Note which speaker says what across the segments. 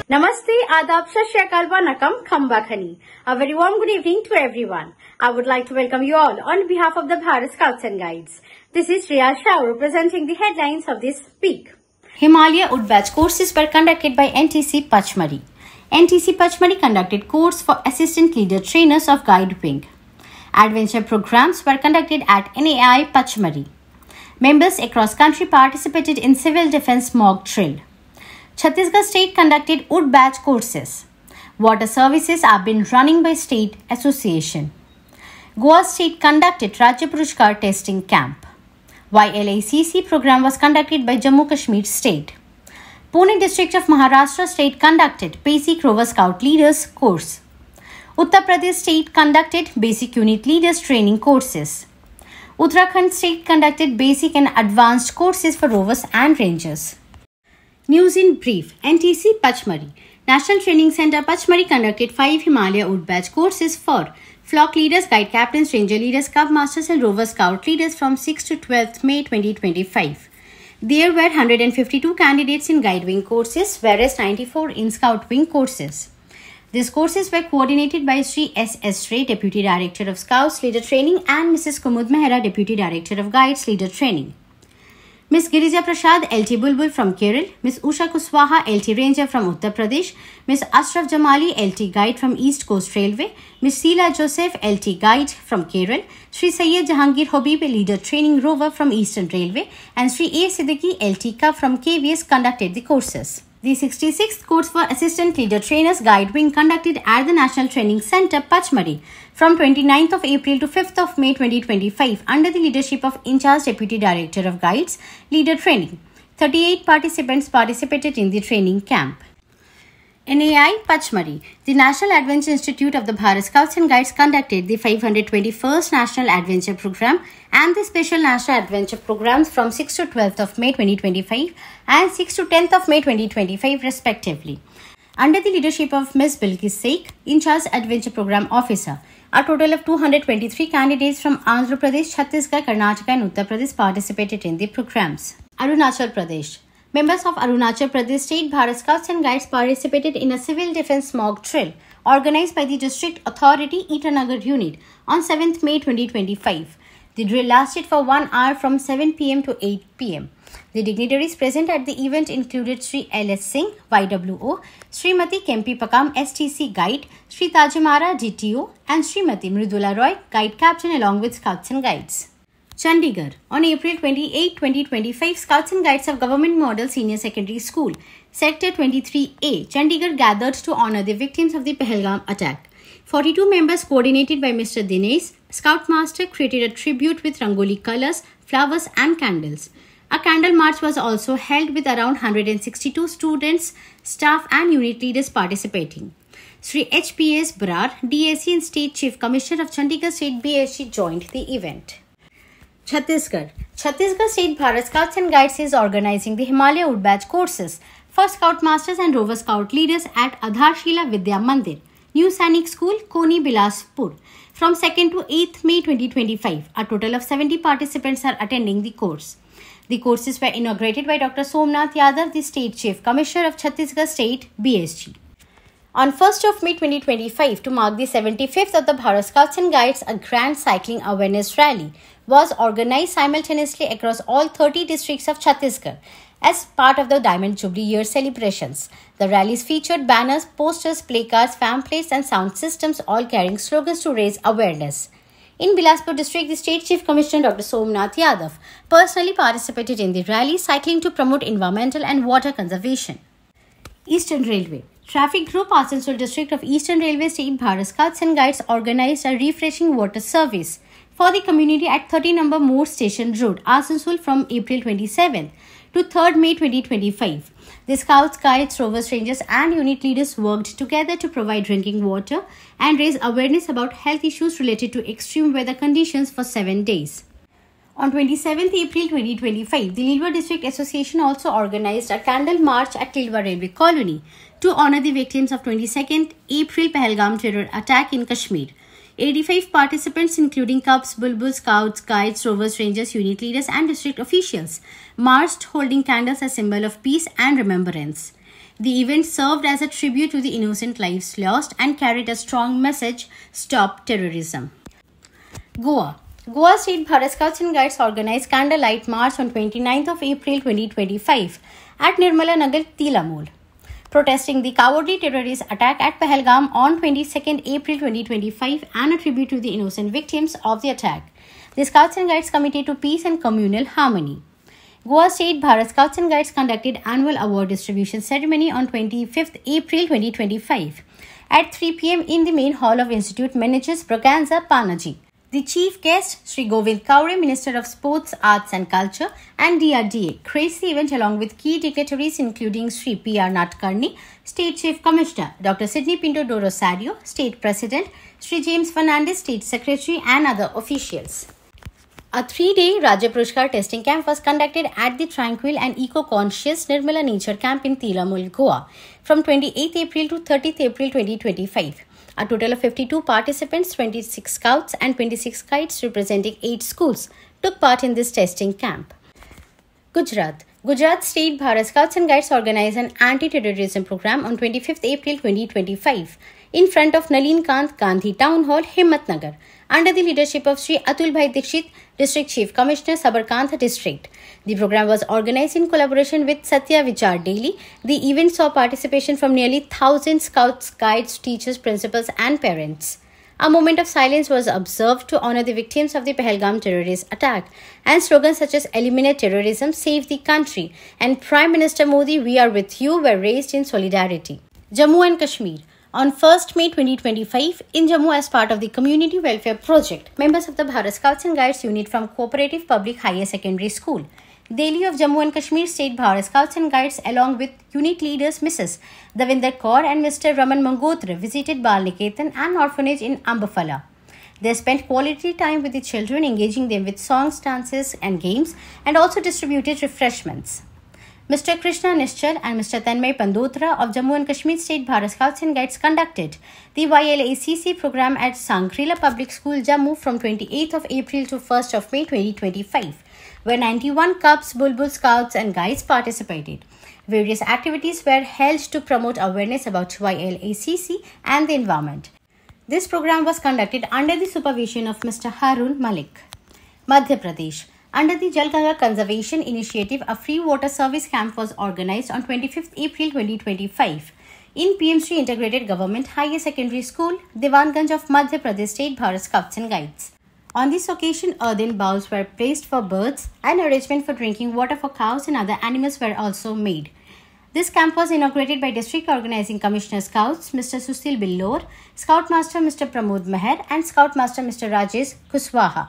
Speaker 1: Namaste, Adab, Sat Shri Akal, Nakam, Khamba Khani. A very warm good evening to everyone. I would like to welcome you all on behalf of the Bharat Scouts and Guides. This is Riya Shah representing the headlines of this week.
Speaker 2: Himalaya Wood Badge courses were conducted by NTC Pachmari. NTC Pachmari conducted course for assistant leader trainers of Guide Wing. Adventure programs were conducted at NAI Pachmari. Members across country participated in civil defense mock drill. Chhattisgarh State conducted Wood Badge courses. Water services are being running by State Association. Goa State conducted Rajya Purushkar testing camp. YLACC program was conducted by Jammu Kashmir State. Pune district of Maharashtra State conducted Basic Rover Scout Leaders course. Uttar Pradesh State conducted Basic Unit Leaders training courses. Uttarakhand State conducted basic and advanced courses for rovers and rangers. News in brief. NTC Pachmari. National Training Center Pachmari conducted 5 Himalaya Wood Badge courses for flock leaders, guide captains, ranger leaders, cub masters and rover scout leaders from 6th to 12th May 2025. There were 152 candidates in guide wing courses, whereas 94 in scout wing courses. These courses were coordinated by Sri S. Ray, Deputy Director of Scouts Leader Training, and Mrs. Kumud Mehra, Deputy Director of Guides Leader Training. Ms. Girija Prasad, LT Bulbul from Kerala, Ms. Usha Kuswaha, LT Ranger from Uttar Pradesh, Ms. Ashraf Jamali, LT Guide from East Coast Railway, Ms. Sheila Joseph, LT Guide from Kerala, Sri Syed Jahangir Habib, Leader Training Rover from Eastern Railway, and Sri A. Siddiqui, LT Cub from KVS conducted the courses. The 66th course for Assistant Leader Trainers Guide Wing conducted at the National Training Center Pachmari from 29th of April to 5th of May 2025 under the leadership of In-charge Deputy Director of Guides Leader Training. 38 participants participated in the training camp. NAI Pachmari. The National Adventure Institute of the Bharat Scouts and Guides conducted the 521st National Adventure Program and the Special National Adventure Programs from 6th to 12th of May 2025 and 6th to 10th of May 2025 respectively. Under the leadership of Ms. Bilkis Sheikh, In-charge Adventure Program Officer, a total of 223 candidates from Andhra Pradesh, Chhattisgarh, Karnataka and Uttar Pradesh participated in the programs. Arunachal Pradesh. Members of Arunachal Pradesh State Bharat Scouts and Guides participated in a civil defense mock drill organized by the District Authority Itanagar Unit on 7th May 2025. The drill lasted for 1 hour from 7 pm to 8 pm. The dignitaries present at the event included Sri L.S. Singh, YWO, Srimati Kempi Pakam, STC Guide, Sri Tajamara, DTO, and Srimati Mridula Roy, Guide Captain along with Scouts and Guides. Chandigarh. On April 28, 2025, Scouts and Guides of Government Model Senior Secondary School, Sector 23A, Chandigarh gathered to honor the victims of the Pahalgam attack. 42 members coordinated by Mr. Dinesh, Scoutmaster, created a tribute with Rangoli colors, flowers and candles. A candle march was also held with around 162 students, staff and unit leaders participating. Sri H.P.S. Brar, DAC and State Chief Commissioner of Chandigarh State BSG joined the event. Chhattisgarh. Chhattisgarh State Bharat Scouts and Guides is organizing the Himalaya Wood Badge courses for Scoutmasters and Rover Scout leaders at Adharshila Vidya Mandir, New Sainik School, Koni, Bilaspur, from 2nd to 8th May 2025. A total of 70 participants are attending the course. The courses were inaugurated by Dr. Somnath Yadav, the State Chief Commissioner of Chhattisgarh State BSG. On 1st of May 2025, to mark the 75th of the Bharat Scouts and Guides, a grand cycling awareness rally was organized simultaneously across all 30 districts of Chhattisgarh as part of the Diamond Jubilee Year celebrations. The rallies featured banners, posters, placards, pamphlets and sound systems, all carrying slogans to raise awareness. In Bilaspur district, the State Chief Commissioner Dr. Somnath Yadav personally participated in the rally, cycling to promote environmental and water conservation. Eastern Railway. Traffic Group, Asansol District of Eastern Railway State Bharat Scouts and Guides organized a refreshing water service for the community at 30 number More Station Road, Asansol from April 27th to 3rd May 2025. The Scouts, Guides, Rovers, Rangers and unit leaders worked together to provide drinking water and raise awareness about health issues related to extreme weather conditions for 7 days. On 27th April 2025, the Lilwa District Association also organized a candle march at Lilwa Railway Colony to honor the victims of 22nd April Pahalgam terror attack in Kashmir. 85 participants including Cubs, Bulbul, Scouts, Guides, Rovers, Rangers, unit leaders and district officials marched holding candles as symbol of peace and remembrance. The event served as a tribute to the innocent lives lost and carried a strong message, Stop Terrorism. Goa. Goa State Bharat Scouts and Guides organized Candlelight March on 29th of April 2025 at Nirmala Nagar, Tilamol, protesting the cowardly terrorist attack at Pahalgam on 22nd April 2025 and a tribute to the innocent victims of the attack. The Scouts and Guides committed to peace and communal harmony. Goa State Bharat Scouts and Guides conducted annual award distribution ceremony on 25th April 2025 at 3 p.m. in the main hall of Institute Managers Braganza, Panaji. The chief guest, Sri Govind Kaure, Minister of Sports, Arts and Culture and DRDA, graced the event along with key dignitaries including Sri P.R. Natkarni, State Chief Commissioner, Dr. Sidney Pinto do Rosario, State President, Sri James Fernandez, State Secretary and other officials. A 3-day Rajya Puruskar testing camp was conducted at the Tranquil and Eco-Conscious Nirmala Nature Camp in Tilamul, Goa from 28th April to 30th April 2025. A total of 52 participants, 26 scouts and 26 guides representing 8 schools took part in this testing camp. Gujarat. Gujarat State Bharat Scouts and Guides organized an anti-terrorism program on 25th April 2025 in front of Nalin Kant Gandhi Town Hall, Himmatnagar, under the leadership of Sri Atul Bhai Dikshit, District Chief Commissioner, Sabarkantha District. The program was organized in collaboration with Satya Vichar Delhi. The event saw participation from nearly 1,000 scouts, guides, teachers, principals and parents. A moment of silence was observed to honor the victims of the Pahalgam terrorist attack, and slogans such as Eliminate Terrorism, Save the Country and Prime Minister Modi, We Are With You were raised in solidarity. Jammu and Kashmir. On 1st May 2025, in Jammu as part of the Community Welfare Project, members of the Bharat Scouts and Guides unit from Cooperative Public Higher Secondary School, Delhi of Jammu and Kashmir State Bharat Scouts and Guides along with unit leaders Mrs. Davinder Kaur and Mr. Raman Mangotra visited Bal Niketan and orphanage in Ambafala. They spent quality time with the children, engaging them with songs, dances and games, and also distributed refreshments. Mr. Krishna Nischal and Mr. Tanmay Pandotra of Jammu and Kashmir State Bharat Scouts and Guides conducted the YLACC program at Sangrila Public School, Jammu from 28th of April to 1st of May 2025, where 91 Cubs, Bulbul Scouts and Guides participated. Various activities were held to promote awareness about YLACC and the environment. This program was conducted under the supervision of Mr. Harun Malik. Madhya Pradesh. Under the Jal Ganga Conservation Initiative, a free water service camp was organized on 25th April 2025 in PM Shri Integrated Government Higher Secondary School, Diwanganj of Madhya Pradesh State Bharat Scouts and Guides. On this occasion, earthen bowls were placed for birds and arrangement for drinking water for cows and other animals were also made. This camp was inaugurated by District Organizing Commissioner Scouts Mr. Susil Billor, Scoutmaster Mr. Pramod Meher and Scoutmaster Mr. Rajesh Kuswaha.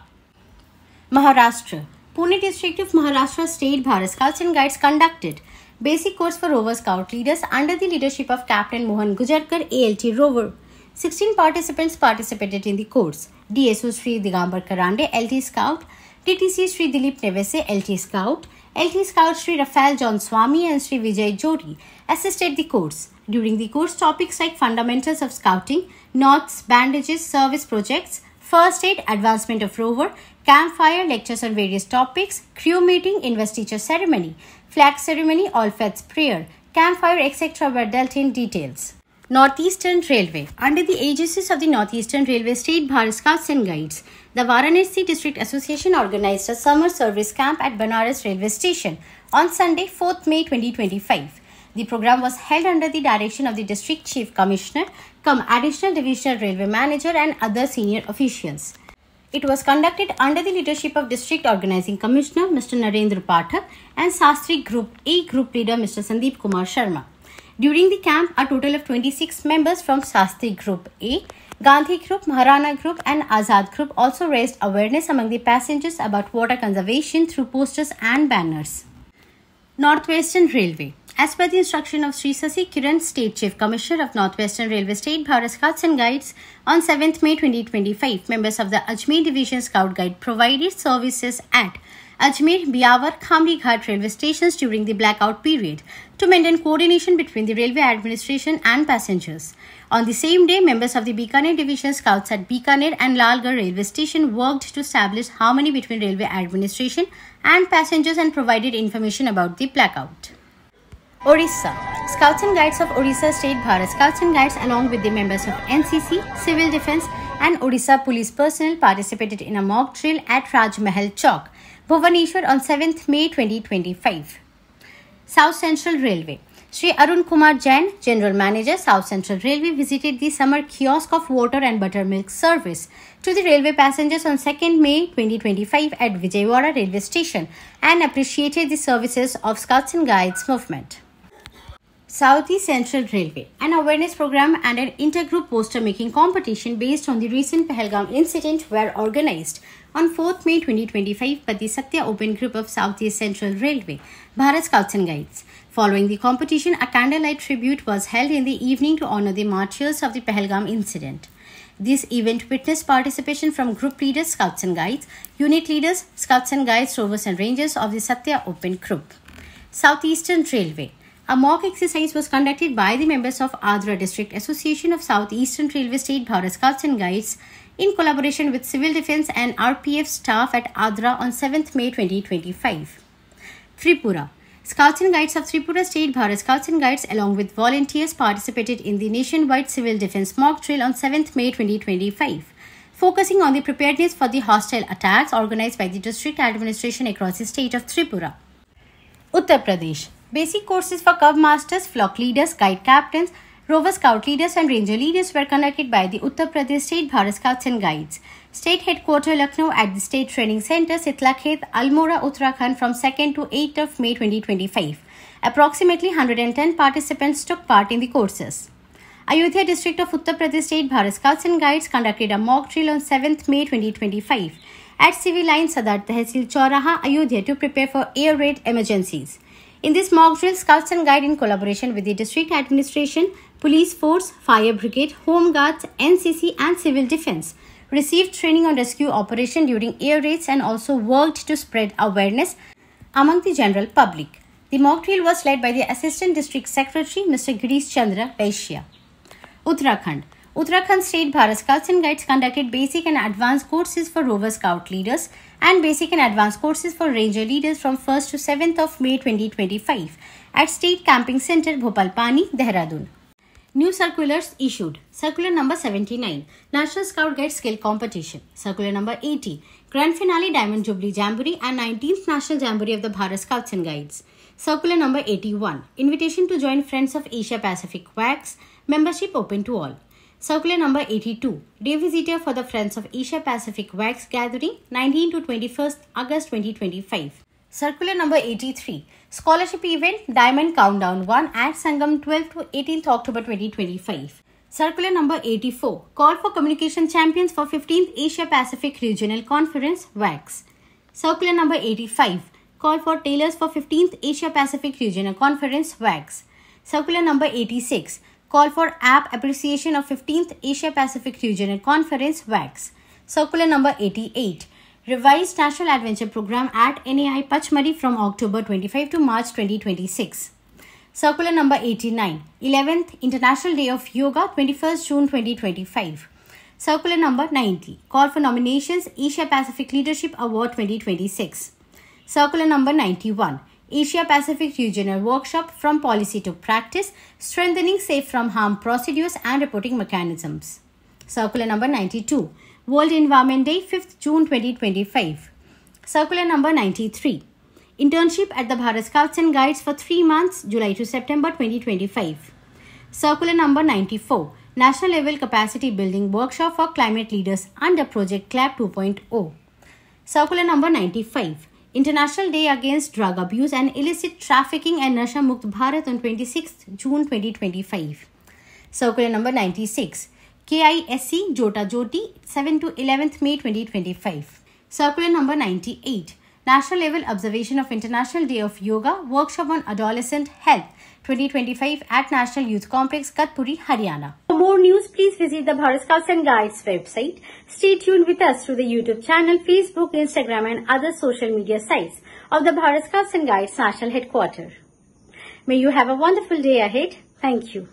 Speaker 2: Maharashtra. Pune District of Maharashtra State Bharat Scouts and Guides conducted basic course for Rover Scout leaders under the leadership of Captain Mohan Gujarkar, ALT Rover. 16 participants participated in the course. DSO Sri Digambar Karande, LT Scout, TTC Sri Dilip Nevese, LT Scout Sri Rafael John Swami and Sri Vijay Jodi assisted the course. During the course, topics like fundamentals of scouting, knots, bandages, service projects, first aid, advancement of rover, campfire, lectures on various topics, crew meeting, investiture ceremony, flag ceremony, all faiths prayer, campfire, etc. were dealt in details. Northeastern Railway. Under the aegis of the Northeastern Railway State Bharat Scouts and Guides, the Varanasi District Association organized a summer service camp at Banaras Railway Station on Sunday, 4th May 2025. The program was held under the direction of the District Chief Commissioner, Additional Divisional Railway Manager and other senior officials. It was conducted under the leadership of District Organizing Commissioner Mr. Narendra Pathak and Sastri Group A Group Leader Mr. Sandeep Kumar Sharma. During the camp, a total of 26 members from Sastri Group A, Gandhi Group, Maharana Group and Azad Group also raised awareness among the passengers about water conservation through posters and banners. Northwestern Railway. As per the instruction of Sri Sasi Kiran, State Chief Commissioner of Northwestern Railway State Bharat Scouts and Guides, on 7th May 2025, members of the Ajmer Division Scout Guide provided services at Ajmer, Biawar, Khamri Ghat railway stations during the blackout period to maintain coordination between the railway administration and passengers. On the same day, members of the Bikaner Division Scouts at Bikaner and Lalgarh railway station worked to establish harmony between railway administration and passengers and provided information about the blackout. Orissa. Scouts and Guides of Orissa State Bharat Scouts and Guides along with the members of NCC, Civil Defence and Orissa Police personnel participated in a mock drill at Raj Mahal Chowk, Bhubaneswar on 7th May 2025. South Central Railway. Shri Arun Kumar Jain, General Manager, South Central Railway, visited the summer kiosk of water and buttermilk service to the railway passengers on 2nd May 2025 at Vijayawada Railway Station and appreciated the services of Scouts and Guides movement. Southeast Central Railway. An awareness program and an intergroup poster making competition based on the recent Pahalgam incident were organized on 4th May 2025 by the Satya Open Group of Southeast Central Railway, Bharat Scouts and Guides. Following the competition, a candlelight tribute was held in the evening to honor the martyrs of the Pahalgam incident. This event witnessed participation from group leaders, Scouts and Guides, unit leaders, Scouts and Guides, Rovers and Rangers of the Satya Open Group. Southeastern Railway. A mock exercise was conducted by the members of Adra District Association of Southeastern Railway State Bharat Scouts and Guides in collaboration with Civil Defence and RPF staff at Adra on 7th May 2025. Tripura. Scouts and Guides of Tripura State Bharat Scouts and Guides along with volunteers participated in the nationwide Civil Defence mock drill on 7th May 2025, focusing on the preparedness for the hostile attacks organized by the district administration across the state of Tripura. Uttar Pradesh. Basic courses for Cub Masters, Flock Leaders, Guide Captains, Rover Scout Leaders and Ranger Leaders were conducted by the Uttar Pradesh State Bharat Scouts and Guides. State Headquarters Lucknow at the State Training Center, Sitlakhet, Almora, Uttarakhand from 2nd to 8th of May 2025. Approximately 110 participants took part in the courses. Ayodhya District of Uttar Pradesh State Bharat Scouts and Guides conducted a mock drill on 7th May 2025 at Civil Line Sadar Tehsil Chauraha, Ayodhya to prepare for air raid emergencies. In this mock drill, Scouts and Guides in collaboration with the district administration, police force, fire brigade, home guards, NCC and civil defence received training on rescue operation during air raids and also worked to spread awareness among the general public. The mock drill was led by the Assistant District Secretary, Mr. Girish Chandra Vaishya. Uttarakhand. Uttarakhand State Bharat Scouts and Guides conducted basic and advanced courses for Rover Scout leaders and basic and advanced courses for Ranger leaders from 1st to 7th of May 2025 at State Camping Center, Bhopalpani, Dehradun. New circulars issued. Circular number 79, National Scout Guide Skill Competition. Circular number 80, Grand Finale Diamond Jubilee Jamboree and 19th National Jamboree of the Bharat Scouts and Guides. Circular number 81, Invitation to join Friends of Asia Pacific WAGS, membership open to all. Circular number 82, Day Visitor for the Friends of Asia Pacific WAGS Gathering, 19 to 21st August 2025. Circular number 83, Scholarship Event Diamond Countdown 1 at Sangam 12 to 18th October 2025. Circular number 84, Call for Communication Champions for 15th Asia Pacific Regional Conference WAGS. Circular number 85, Call for Tailors for 15th Asia Pacific Regional Conference WAGS. Circular number 86, Call for App Appreciation of 15th Asia Pacific Regional Conference WAGS. Circular number 88, Revised National Adventure Program at NAI Pachmari from October 25 to March 2026. Circular number 89, 11th International Day of Yoga, 21st June 2025. Circular number 90, Call for Nominations Asia Pacific Leadership Award 2026. Circular number 91, Asia Pacific Regional Workshop From Policy to Practice, Strengthening Safe from Harm Procedures and Reporting Mechanisms. Circular number 92, World Environment Day, 5th June 2025. Circular number 93, Internship at the Bharat Scouts and Guides for 3 months, July to September 2025. Circular number 94, National Level Capacity Building Workshop for Climate Leaders under Project CLAP 2.0. Circular number 95, International Day Against Drug Abuse and Illicit Trafficking and Nasha Mukt Bharat on 26th June 2025. Circular number 96, KISC Jota Joti 7 to 11th May 2025. Circular number 98, National Level Observation of International Day of Yoga Workshop on Adolescent Health 2025 at National Youth Complex, Katpuri, Haryana.
Speaker 1: For more news, please visit the Bharat Scouts and Guides website. Stay tuned with us through the YouTube channel, Facebook, Instagram and other social media sites of the Bharat Scouts and Guides National Headquarters. May you have a wonderful day ahead. Thank you.